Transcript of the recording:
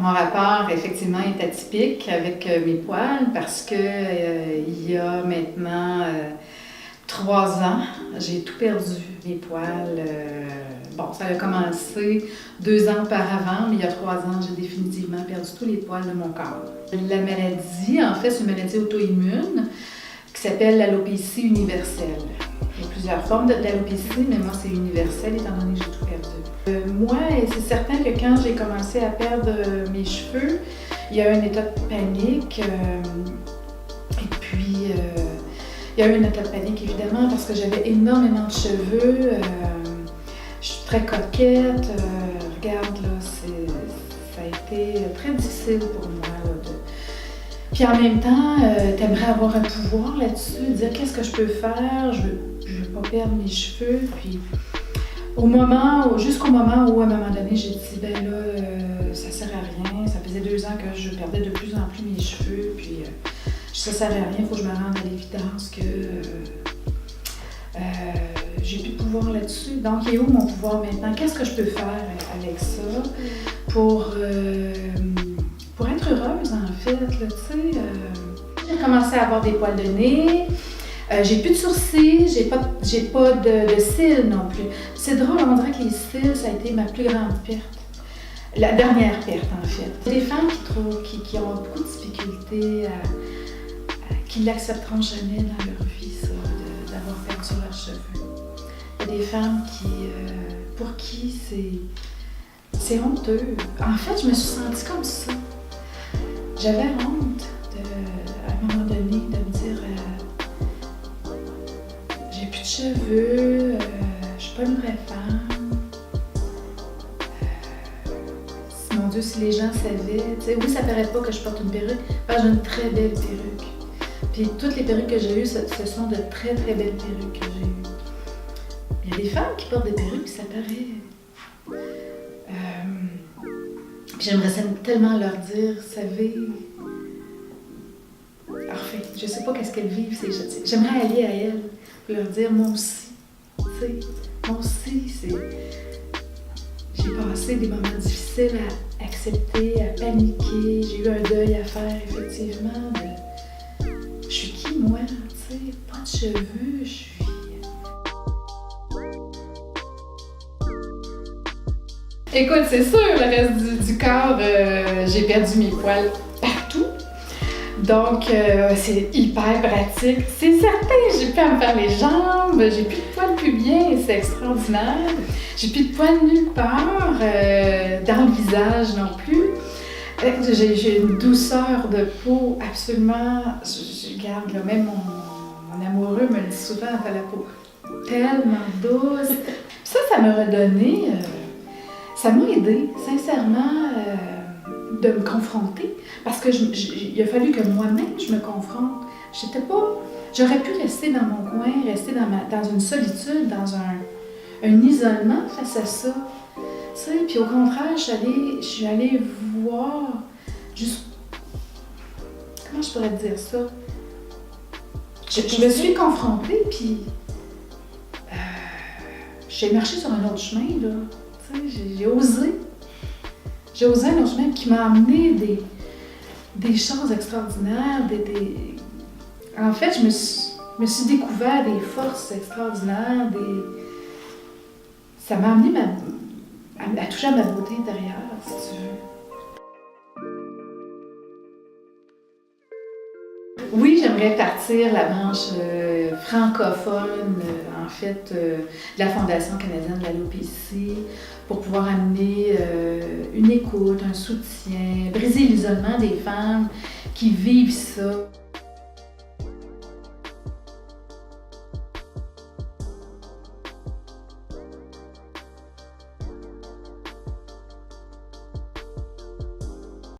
Mon rapport, effectivement, est atypique avec mes poils parce que il y a maintenant 3 ans, j'ai tout perdu, mes poils. Bon, ça a commencé 2 ans auparavant, mais il y a 3 ans, j'ai définitivement perdu tous les poils de mon corps. La maladie, en fait, c'est une maladie auto-immune qui s'appelle l'alopécie universelle. Il y a plusieurs formes d'alopécie, mais moi, c'est universel étant donné que j'ai tout perdu. Moi, c'est certain que quand j'ai commencé à perdre mes cheveux, il y a eu un état de panique. Et puis, il y a eu un état de panique, évidemment, parce que j'avais énormément de cheveux. Je suis très coquette. Regarde, là, ça a été très difficile pour moi. Là, Puis en même temps, t'aimerais avoir un pouvoir là-dessus, dire qu'est-ce que je peux faire, je veux pas perdre mes cheveux. Puis jusqu'au moment où à un moment donné, j'ai dit, ben là, ça sert à rien. Ça faisait 2 ans que je perdais de plus en plus mes cheveux. Puis ça sert à rien, il faut que je me rende à l'évidence que j'ai plus de pouvoir là-dessus. Donc, il est où mon pouvoir maintenant? Qu'est-ce que je peux faire avec ça pour être heureuse, en fait, là, tu sais. J'ai commencé à avoir des poils de nez, j'ai plus de sourcils, j'ai pas de cils non plus. C'est drôle, on dirait que les cils, ça a été ma plus grande perte. La dernière perte, en fait. Il y a des femmes qui ont beaucoup de difficultés, qui ne l'accepteront jamais dans leur vie, ça, d'avoir perdu leurs cheveux. Il y a des femmes pour qui c'est honteux. En fait, je me suis sentie comme ça. J'avais honte, à un moment donné, de me dire j'ai plus de cheveux, je suis pas une vraie femme. Mon Dieu, si les gens savaient, tu sais, oui, ça paraît pas que je porte une perruque, parce que j'ai une très belle perruque. Puis toutes les perruques que j'ai eues, ce sont de très très belles perruques que j'ai eues. Il y a des femmes qui portent des perruques, ça paraît. J'aimerais tellement leur dire, vous savez, enfin, je sais pas qu'est-ce qu'elles vivent, j'aimerais aller à elles pour leur dire, moi aussi, tu sais, moi aussi, j'ai passé des moments difficiles à accepter, à paniquer, j'ai eu un deuil à faire, effectivement, je suis qui, moi, tu sais, pas de cheveux, je suis... Écoute, c'est sûr, le reste du corps, j'ai perdu mes poils partout. Donc, c'est hyper pratique. C'est certain, j'ai pu me faire les jambes, j'ai plus de poils pubiens, c'est extraordinaire. J'ai plus de poils nulle part, dans le visage non plus. J'ai une douceur de peau absolument... Je garde, là, même mon amoureux me le dit souvent, t'as la peau tellement douce. Ça m'a redonné... Ça m'a aidé, sincèrement, de me confronter, parce que il a fallu que moi-même je me confronte. J'aurais pu rester dans mon coin, rester dans une solitude, dans un isolement face à ça. Tu sais, puis au contraire, je suis allée voir juste... Comment je pourrais te dire ça? Je me suis confrontée, puis j'ai marché sur un autre chemin, là. J'ai osé. J'ai osé un autre chemin qui m'a amené des choses extraordinaires. En fait, je me suis découvert des forces extraordinaires. Ça m'a amené à toucher à ma beauté intérieure, si tu veux. Oui, j'aimerais partir la branche francophone, en fait, de la Fondation canadienne de l'alopécie, pour pouvoir amener une écoute, un soutien, briser l'isolement des femmes qui vivent ça.